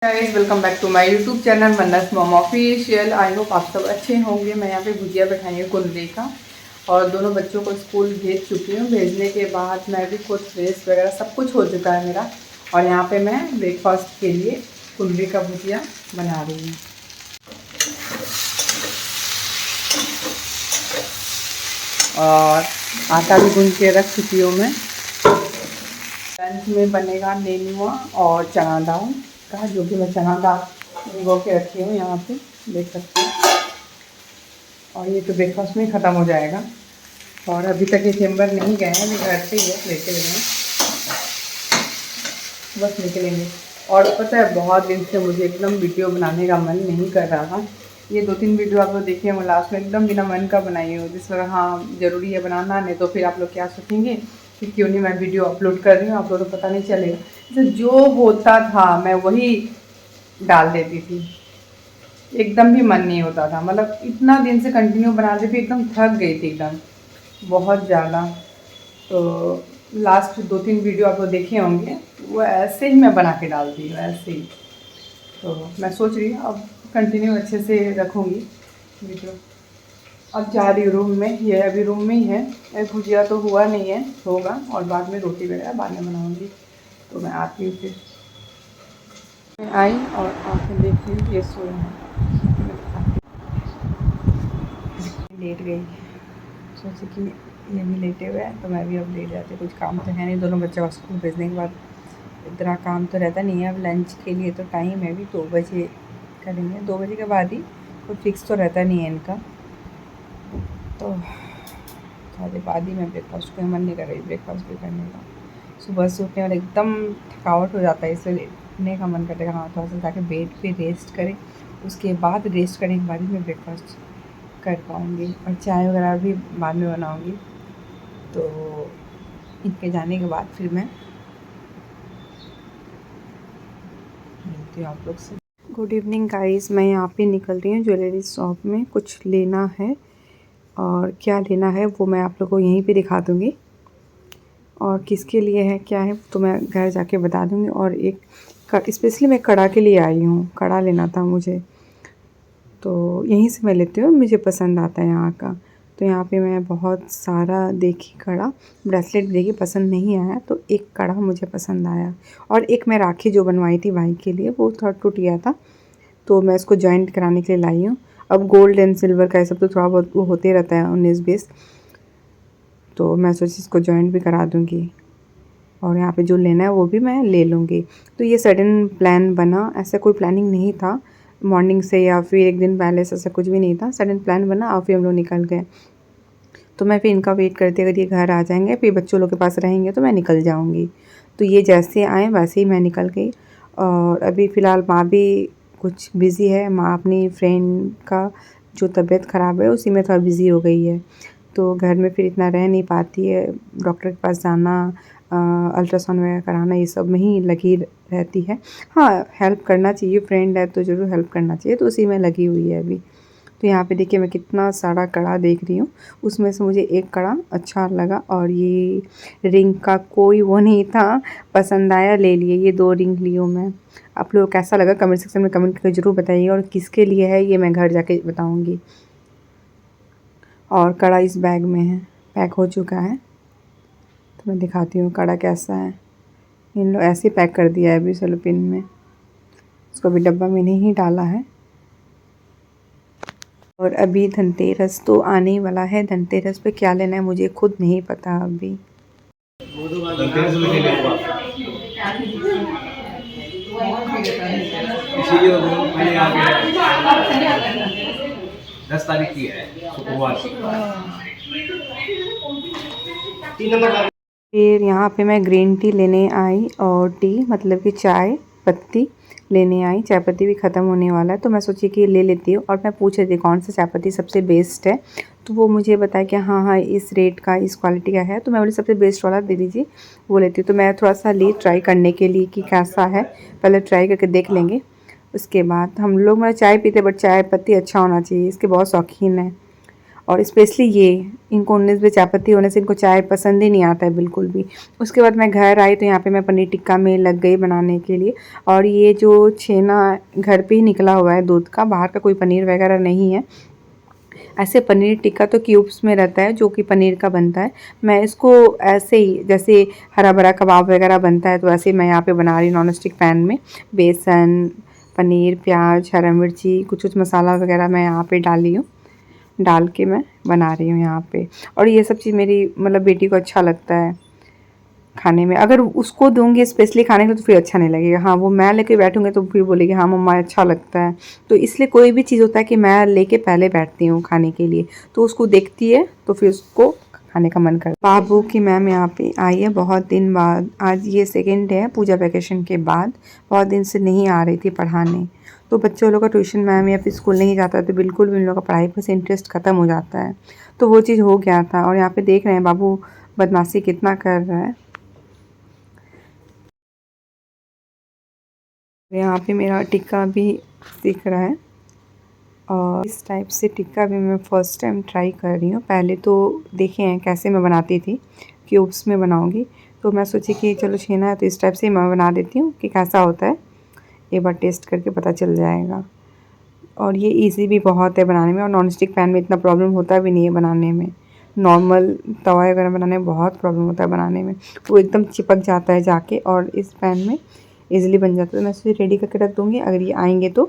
Guys welcome back to my YouTube channel Mannat mom official. I hope आप सब अच्छे होंगे। मैं यहाँ पे भुजिया बैठाई हूँ कुंदरी का और दोनों बच्चों को स्कूल भेज चुकी हूँ। भेजने के बाद मैं भी खुद फ्रेश वगैरह सब कुछ हो चुका है मेरा। और यहाँ पे मैं ब्रेकफास्ट के लिए कुंदरी का भुजिया बना रही हूँ। और आटा भी गूंद के रख चुकी हूँ मैं। लंच में बनेगा नेनुआ और चना दाल का, जो कि मैं चना दाल भिगो के रखी हूँ यहाँ पे देख सकते हैं। और ये तो ब्रेकफास्ट में ख़त्म हो जाएगा। और अभी तक ये चेम्बर नहीं गए हैं, घर पे ही है, लेके गए हैं, बस निकलेंगे। और पता है बहुत दिन से मुझे एकदम वीडियो बनाने का मन नहीं कर रहा था। ये 2-3 वीडियो आप लोग देखिए, मैं लास्ट में एकदम बिना मन का बनाई हूँ, जिस वजह हाँ ज़रूरी है बनाना, नहीं तो फिर आप लोग क्या सोचेंगे कि क्यों नहीं मैं वीडियो अपलोड कर रही हूँ, आप लोगों को पता नहीं चलेगा। तो जो होता था मैं वही डाल देती थी, एकदम भी मन नहीं होता था। मतलब इतना दिन से कंटिन्यू बना रही थी, एकदम थक गई थी एकदम बहुत ज़्यादा। तो लास्ट 2-3 वीडियो आप लोग देखे होंगे, वो ऐसे ही मैं बना के डालती हूँ ऐसे ही। तो मैं सोच रही हूँ अब कंटिन्यू अच्छे से रखूँगी वीडियो। अब जा रही हूँ रूम में, ये अभी रूम में ही है। भुजिया तो हुआ नहीं है, होगा, और बाद में रोटी वगैरह बाद में बनाऊँगी। तो मैं आती हूँ फिर। मैं आई और आके देखती हूँ ये सोए हैं, लेट गई। सोची कि ये भी लेटे हुए हैं तो मैं भी अब लेट जाती। कुछ काम तो है नहीं, दोनों बच्चों को स्कूल भेजने के बाद इतना काम तो रहता नहीं है। अब लंच के लिए तो टाइम है, भी 2 बजे करेंगे, 2 बजे के बाद ही, कोई फिक्स तो रहता नहीं है इनका। तो थोड़ी देर बाद ही मैं ब्रेकफास्ट को मन नहीं कर रही ब्रेकफास्ट भी करने का। सुबह से उठने और एकदम थकावट हो जाता है, इसलिए लेटने का मन करता है। हाँ, थोड़ा सा जाके बेड पे रेस्ट करें, उसके बाद रेस्ट करने के बाद ही मैं ब्रेकफास्ट कर पाऊँगी। और चाय वगैरह भी बाद में बनाऊँगी। तो इनके जाने के बाद फिर मैं मिलती हूँ आप लोग से। गुड इवनिंग गाइस, मैं यहाँ पे निकल रही हूँ ज्वेलरी शॉप में, कुछ लेना है। और क्या लेना है वो मैं आप लोगों को यहीं पे दिखा दूँगी, और किसके लिए है क्या है तो मैं घर जाके बता दूँगी। और एक स्पेशली मैं कड़ा के लिए आई हूँ, कड़ा लेना था मुझे, तो यहीं से मैं लेती हूँ, मुझे पसंद आता है यहाँ का। तो यहाँ पे मैं बहुत सारा देखी कड़ा, ब्रेसलेट देखी, पसंद नहीं आया, तो एक कड़ा मुझे पसंद आया। और एक मैं राखी जो बनवाई थी भाई के लिए, वो थोड़ा टूट गया था, तो मैं इसको जॉइंट कराने के लिए लाई हूँ। अब गोल्ड एंड सिल्वर का ये सब तो थोड़ा बहुत वो होते रहता है 19-20, तो मैं सोची इसको जॉइंट भी करा दूँगी। और यहाँ पे जो लेना है वो भी मैं ले लूँगी। तो ये सडन प्लान बना, ऐसा कोई प्लानिंग नहीं था मॉर्निंग से या फिर एक दिन पहले से, ऐसा कुछ भी नहीं था। सडन प्लान बना और फिर हम लोग निकल गए। तो मैं फिर इनका वेट करती, अगर ये घर आ जाएंगे फिर बच्चों लोग के पास रहेंगे तो मैं निकल जाऊँगी। तो ये जैसे आए वैसे ही मैं निकल गई। और अभी फ़िलहाल माँ भी कुछ बिज़ी है, माँ अपनी फ्रेंड का जो तबीयत ख़राब है उसी में थोड़ा बिज़ी हो गई है। तो घर में फिर इतना रह नहीं पाती है, डॉक्टर के पास जाना, अल्ट्रासाउंड वगैरह कराना, ये सब में ही लगी रहती है। हाँ, हेल्प करना चाहिए, फ्रेंड है तो ज़रूर हेल्प करना चाहिए, तो उसी में लगी हुई है अभी। तो यहाँ पे देखिए मैं कितना सारा कड़ा देख रही हूँ, उसमें से मुझे एक कड़ा अच्छा लगा, और ये रिंग का कोई वो नहीं था, पसंद आया ले लिए। ये 2 रिंग ली हूँ मैं। आप लोग कैसा लगा कमेंट सेक्शन में कमेंट करके ज़रूर बताइए, और किसके लिए है ये मैं घर जाके बताऊँगी। और कड़ा इस बैग में है, पैक हो चुका है, तो मैं दिखाती हूँ कड़ा कैसा है। इन लोग ऐसे पैक कर दिया है अभी सेलोपिन में, इसको अभी डब्बा में नहीं डाला है। और अभी धनतेरस तो आने ही वाला है, धनतेरस पे क्या लेना है मुझे खुद नहीं पता अभी। इसीलिए मैंने आगे 10 तारीख की है, शुक्रवार। फिर यहाँ पे मैं ग्रीन टी लेने आई, और टी मतलब कि चाय पत्ती लेने आई। चाय पत्ती भी ख़त्म होने वाला है, तो मैं सोची कि ले लेती हूँ। और मैं पूछ रही थी कौन सा चाय पत्ती सबसे बेस्ट है, तो वो मुझे बताया कि हाँ हाँ इस रेट का, इस क्वालिटी का है। तो मैं बोली सबसे बेस्ट वाला दे दीजिए, वो लेती हूँ। तो मैं थोड़ा सा ली ट्राई करने के लिए कि कैसा है, पहले ट्राई करके देख लेंगे। उसके बाद हम लोग मतलब चाय पीते, बट चाय पत्ती अच्छा होना चाहिए, इसके बहुत शौकीन है। और स्पेशली ये इनको 19 चाय पत्ती होने से इनको चाय पसंद ही नहीं आता है बिल्कुल भी। उसके बाद मैं घर आई तो यहाँ पे मैं पनीर टिक्का में लग गई बनाने के लिए। और ये जो छेना घर पे ही निकला हुआ है दूध का, बाहर का कोई पनीर वगैरह नहीं है। ऐसे पनीर टिक्का तो क्यूब्स में रहता है जो कि पनीर का बनता है। मैं इसको ऐसे ही जैसे हरा भरा कबाब वगैरह बनता है तो ऐसे ही मैं यहाँ पे बना रही हूँ नॉन स्टिक पैन में। बेसन, पनीर, प्याज, हरा मिर्ची, कुछ कुछ मसाला वगैरह मैं यहाँ पे डाली हूँ, डाल के मैं बना रही हूँ यहाँ पे। और ये सब चीज़ मेरी मतलब बेटी को अच्छा लगता है खाने में। अगर उसको दूँगी स्पेशली खाने को तो फिर अच्छा नहीं लगेगा। हाँ, वो मैं लेके बैठूँगी तो फिर बोलेगी हाँ मम्मा अच्छा लगता है। तो इसलिए कोई भी चीज़ होता है कि मैं लेके पहले बैठती हूँ खाने के लिए, तो उसको देखती है तो फिर उसको खाने का मन करता है। बाबू की मैम यहाँ पे आई है बहुत दिन बाद। आज ये सेकेंड डे है पूजा वैकेशन के बाद। बहुत दिन से नहीं आ रही थी पढ़ाने। तो बच्चों लोग का ट्यूशन मैम या फिर स्कूल नहीं जाता तो बिल्कुल भी उन लोगों का पढ़ाई पर से इंटरेस्ट ख़त्म हो जाता है। तो वो चीज़ हो गया था। और यहाँ पे देख रहे हैं बाबू बदमाशी कितना कर रहा है। यहाँ पे मेरा टिक्का भी सीख रहा है और इस टाइप से टिक्का भी मैं फ़र्स्ट टाइम ट्राई कर रही हूँ। पहले तो देखे हैं कैसे मैं बनाती थी, क्यूब्स में बनाऊँगी। तो मैं सोची कि चलो छेना है तो इस टाइप से मैं बना देती हूँ कि कैसा होता है, एक बार टेस्ट करके पता चल जाएगा। और ये इजी भी बहुत है बनाने में और नॉन स्टिक पैन में इतना प्रॉब्लम होता भी नहीं है बनाने में। नॉर्मल तवा वगैरह बनाने में बहुत प्रॉब्लम होता है बनाने में, वो एकदम चिपक जाता है जाके। और इस पैन में इजीली बन जाता है। तो मैं इसे रेडी करके रख दूँगी, अगर ये आएंगे तो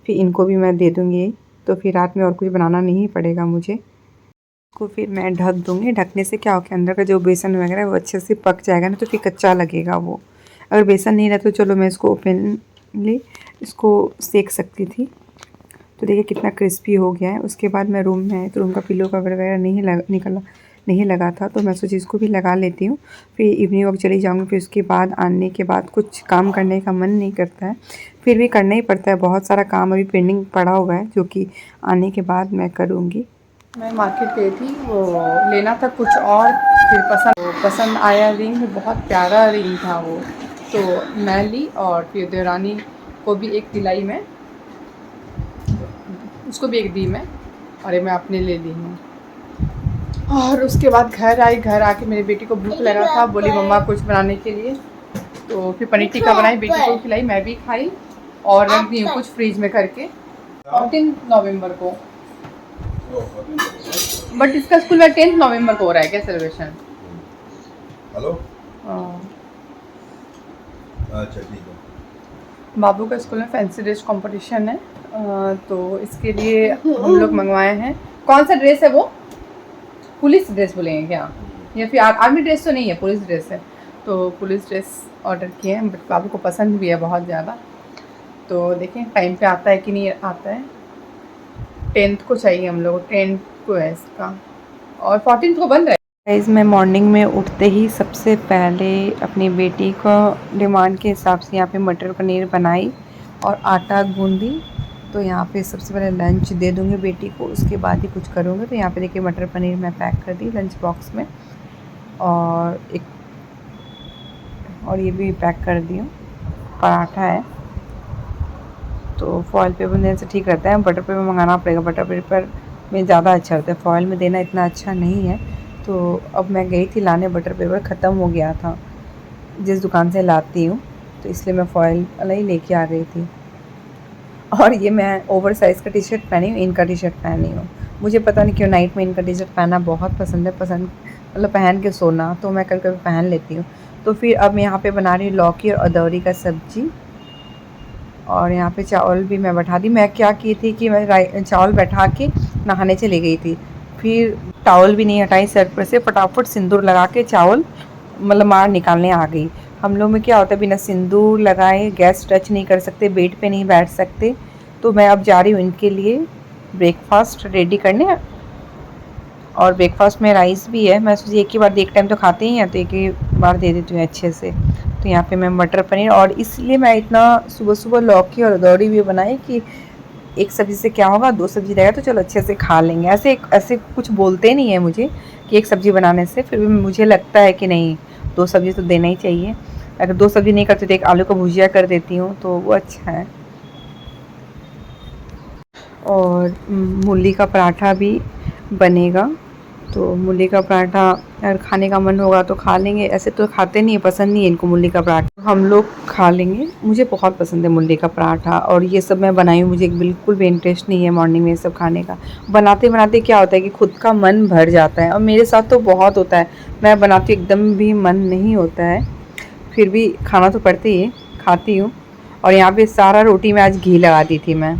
फिर इनको भी मैं दे दूँगी। तो फिर रात में और कुछ बनाना नहीं पड़ेगा मुझे। इसको फिर मैं ढक दूँगी। ढकने से क्या हो कि अंदर का जो बेसन वगैरह है वो अच्छे से पक जाएगा, ना तो फिर कच्चा लगेगा वो। अगर बेसन नहीं रहता तो चलो मैं इसको ओपनली इसको सेक सकती थी। तो देखिए कितना क्रिस्पी हो गया है। उसके बाद मैं रूम में आई तो रूम का पिलो कवर वगैरह नहीं लगा था, तो मैं सोची इसको भी लगा लेती हूँ। फिर इवनिंग वॉक चली जाऊँगी। फिर उसके बाद आने के बाद कुछ काम करने का मन नहीं करता है, फिर भी करना ही पड़ता है। बहुत सारा काम अभी पेंडिंग पड़ा हुआ है जो कि आने के बाद मैं करूँगी। मैं मार्केट गई थी, वो लेना था कुछ और, फिर पसंद आया रिंग, बहुत प्यारा रिंग था वो, तो मैं ली। और फिर देवरानी को भी एक दिलाई मैं, उसको भी एक दी मैं, और ये मैं अपने ले ली हूँ। और उसके बाद घर आई। घर आके मेरी बेटी को भूख लगा था, बोली मम्मा कुछ बनाने के लिए, तो फिर पनीर टिक्का बनाई, बेटी को खिलाई, मैं भी खाई और रख दी हूँ कुछ फ्रीज में करके 14 नवंबर को। बट इसका स्कूल में 10 नवंबर को हो रहा है क्या सेलिब्रेशन? हेलो, अच्छा ठीक है। बाबू का स्कूल में फैंसी ड्रेस कंपटीशन है, तो इसके लिए हम लोग मंगवाए हैं। कौन सा ड्रेस है वो? पुलिस ड्रेस बोलेंगे क्या, या फिर आर्मी ड्रेस? तो नहीं है, पुलिस ड्रेस है। तो पुलिस ड्रेस ऑर्डर किए हैं, बट बाबू को पसंद भी है बहुत ज़्यादा। तो देखें टाइम पे आता है कि नहीं आता है। 10th को चाहिए हम लोग, 10th को है इसका, और 14th को बन रहा है। गाइस मैं मॉर्निंग में उठते ही सबसे पहले अपनी बेटी को डिमांड के हिसाब से यहाँ पे मटर पनीर बनाई और आटा गूंदी। तो यहाँ पे सबसे पहले लंच दे दूँगी बेटी को, उसके बाद ही कुछ करूँगी। तो यहाँ पे देखिए मटर पनीर मैं पैक कर दी लंच बॉक्स में, और ये भी पैक कर दी हूँ। पराठा है तो फॉइल पेपर देने से ठीक रहता है, बटर पेपर मंगाना पड़ेगा। बटर पेपर में ज़्यादा अच्छा होता है, फॉइल में देना इतना अच्छा नहीं है। तो अब मैं गई थी लाने, बटर पेपर ख़त्म हो गया था जिस दुकान से लाती हूँ, तो इसलिए मैं फॉइल वाला ही लेके आ गई थी। और ये मैं ओवर साइज़ का टी शर्ट पहनी हूँ, इनका टी शर्ट पहनी हूँ। मुझे पता नहीं क्यों नाइट में इनका टी शर्ट पहनना बहुत पसंद है, मतलब पहन के सोना, तो मैं कभी कभी पहन लेती हूँ। तो फिर अब मैं यहाँ पे बना रही हूँ लौकी और अदौरी का सब्जी, और यहाँ पे चावल भी मैं बैठा दी। मैं क्या की थी कि मैं चावल बैठा के नहाने चली गई थी, फिर टॉवल भी नहीं हटाई सर पर से, फटाफट सिंदूर लगा के चावल मतलब मार निकालने आ गई। हम लोग में क्या होता है बिना सिंदूर लगाए गैस टच नहीं कर सकते, बेड पे नहीं बैठ सकते। तो मैं अब जा रही हूँ इनके लिए ब्रेकफास्ट रेडी करने, और ब्रेकफास्ट में राइस भी है। मैं सोची एक ही बार एक टाइम तो खाते ही हैं, तो एक ही बार दे देती हूँ अच्छे से। तो यहाँ पे मैं मटर पनीर, और इसलिए मैं इतना सुबह सुबह लौकी और अदौरी भी बनाई कि एक सब्ज़ी से क्या होगा, 2 सब्ज़ी रहेगा तो चलो अच्छे से खा लेंगे। ऐसे कुछ बोलते नहीं है मुझे कि एक सब्ज़ी बनाने से, फिर भी मुझे लगता है कि नहीं 2 सब्ज़ी तो देना ही चाहिए। अगर 2 सब्ज़ी नहीं करती तो एक आलू का भुजिया कर देती हूँ, तो वो अच्छा है। और मूली का पराठा भी बनेगा। तो मूली का पराठा अगर खाने का मन होगा तो खा लेंगे, ऐसे तो खाते नहीं है, पसंद नहीं है इनको मूली का पराठा, हम लोग खा लेंगे। मुझे बहुत पसंद है मूली का पराठा, और ये सब मैं बनाई हूँ, मुझे बिल्कुल भी इंटरेस्ट नहीं है मॉर्निंग में ये सब खाने का। बनाते बनाते क्या होता है कि खुद का मन भर जाता है, और मेरे साथ तो बहुत होता है, मैं बनाती एकदम भी मन नहीं होता है, फिर भी खाना तो पड़ता ही है, खाती हूँ। और यहाँ पे सारा रोटी में आज घी लगा दी थी मैं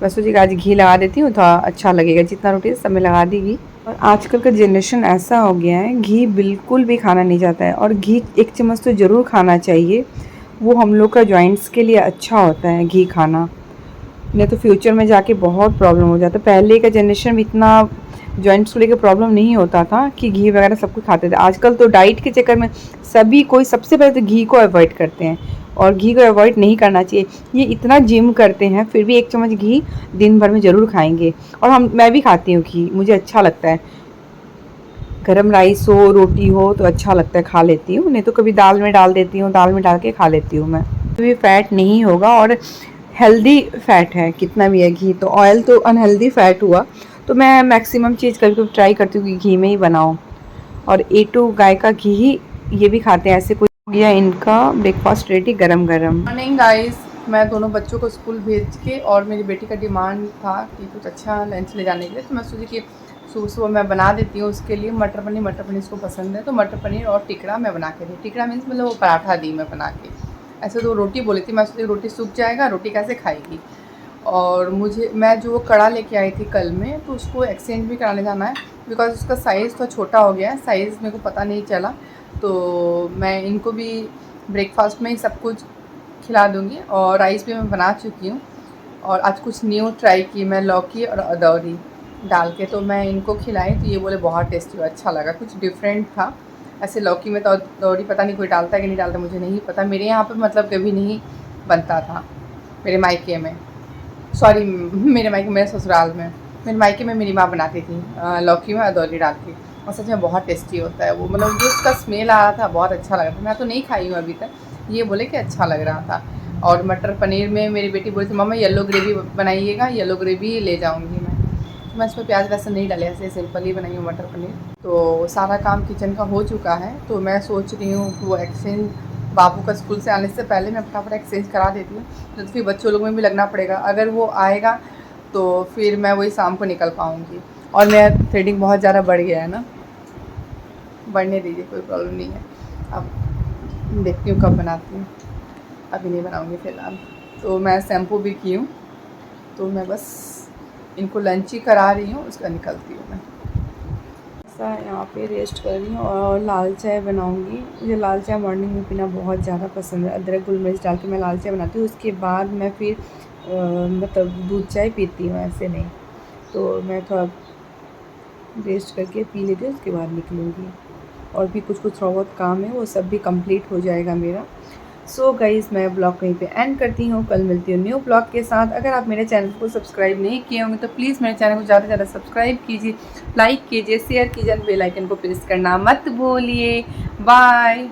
सोची कि आज घी लगा देती हूँ तो अच्छा लगेगा, जितना रोटी है सब में लगा दी घी। और आजकल का जनरेशन ऐसा हो गया है, घी बिल्कुल भी खाना नहीं चाहता है, और घी 1 चम्मच तो ज़रूर खाना चाहिए, वो हम लोग का जॉइंट्स के लिए अच्छा होता है घी खाना, नहीं तो फ्यूचर में जाके बहुत प्रॉब्लम हो जाता है। पहले का जनरेशन में इतना जॉइंट्स को लेकर प्रॉब्लम नहीं होता था कि घी वगैरह सब कुछ खाते थे। आजकल तो डाइट के चक्कर में सभी कोई सबसे पहले तो घी को अवॉइड करते हैं, और घी को अवॉइड नहीं करना चाहिए। ये इतना जिम करते हैं फिर भी 1 चम्मच घी दिन भर में ज़रूर खाएंगे, और मैं भी खाती हूँ घी, मुझे अच्छा लगता है। गरम राइस हो, रोटी हो तो अच्छा लगता है, खा लेती हूँ, नहीं तो कभी दाल में डाल देती हूँ, दाल में डाल के खा लेती हूँ मैं। भी फैट नहीं होगा, और हेल्दी फैट है, कितना भी है घी, तो ऑयल तो अनहेल्दी फैट हुआ। तो मैं मैक्सिमम चीज़ कभी कभी ट्राई करती हूँ कि घी में ही बनाऊँ। और A2 गाय का घी ही ये भी खाते हैं, ऐसे कुछ हो गया इनका ब्रेकफास्ट रेडी गरम गरम। मॉर्निंग गाइस, मैं दोनों बच्चों को स्कूल भेज के, और मेरी बेटी का डिमांड था कि कुछ अच्छा लंच ले जाने के लिए, तो मैं सोची कि सुबह सुबह मैं बना देती हूँ उसके लिए मटर पनीर इसको पसंद है, तो मटर पनीर और टिकड़ा मैं बना के दी। टिकड़ा मीन्स मतलब वो पराठा दी मैं बना के। ऐसे तो रोटी बोली थी, मैं सोची रोटी सूख जाएगा, रोटी कैसे खाएगी। और मैं जो कड़ा लेके आई थी कल में, तो उसको एक्सचेंज भी कराने जाना है, बिकॉज उसका साइज़ तो छोटा हो गया है, साइज़ मेरे को पता नहीं चला। तो मैं इनको भी ब्रेकफास्ट में ही सब कुछ खिला दूँगी, और राइस भी मैं बना चुकी हूँ। और आज कुछ न्यू ट्राई की मैं, लौकी और अदौरी डाल के, तो मैं इनको खिलाई, तो ये बोले बहुत टेस्टी, अच्छा लगा, कुछ डिफरेंट था। ऐसे लौकी में तो अदौरी पता नहीं कोई डालता है कि नहीं डालता, मुझे नहीं पता, मेरे यहाँ पर मतलब कभी नहीं बनता था, मेरे मायके में, सॉरी मेरे ससुराल में, मेरे मायके में मेरी माँ बनाती थी लौकी में अदौरी डाल के, और सच में बहुत टेस्टी होता है वो, मतलब जो उसका स्मेल आ रहा था बहुत अच्छा लग रहा था। मैं तो नहीं खाई हूँ अभी तक, ये बोले कि अच्छा लग रहा था। और मटर पनीर में मेरी बेटी बोली थी मम्मा येलो ग्रेवी बनाइएगा, येलो ग्रेवी ले जाऊँगी मैं, तो मैं इसमें प्याज लहसुन नहीं डाले, ऐसे सिंपल ही बनाई हूँ मटर पनीर। तो सारा काम किचन का हो चुका है, तो मैं सोच रही हूँ कि वो एक्सचेंज बाबू का स्कूल से आने से पहले मैं फटाफट एक्सचेंज करा देती हूँ, तो फिर बच्चों लोग में भी लगना पड़ेगा। अगर वो आएगा तो फिर मैं वही शाम को निकल पाऊँगी। और मेरा थ्रेडिंग बहुत ज़्यादा बढ़ गया है ना, बढ़ने दीजिए, कोई प्रॉब्लम नहीं है। अब देखती हूँ कब बनाती हूँ, अभी नहीं बनाऊँगी फ़िलहाल। तो मैं शैम्पू भी की हूँ, तो मैं बस इनको लंच ही करा रही हूँ, उसका निकलती हूँ मैं। ऐसा यहाँ पे रेस्ट कर रही हूँ, और लाल चाय बनाऊँगी। मुझे लाल चाय मॉर्निंग में पीना बहुत ज़्यादा पसंद है, अदरक गुल मिर्च डाल के मैं लाल चाय बनाती हूँ, उसके बाद मैं फिर मतलब दूध चाय पीती हूँ, ऐसे नहीं। तो मैं थोड़ा रेस्ट करके पी लेती हूँ, उसके बाद निकलूँगी। और भी कुछ थोड़ा बहुत काम है, वो सब भी कंप्लीट हो जाएगा मेरा। सो गाइज़, मैं ब्लॉग कहीं पे एंड करती हूँ, कल मिलती हूँ न्यू ब्लॉग के साथ। अगर आप मेरे चैनल को सब्सक्राइब नहीं किए होंगे तो प्लीज़ मेरे चैनल को ज़्यादा से ज़्यादा सब्सक्राइब कीजिए, लाइक कीजिए, शेयर कीजिए, बेल आइकन को प्रेस करना मत भूलिए। बाय।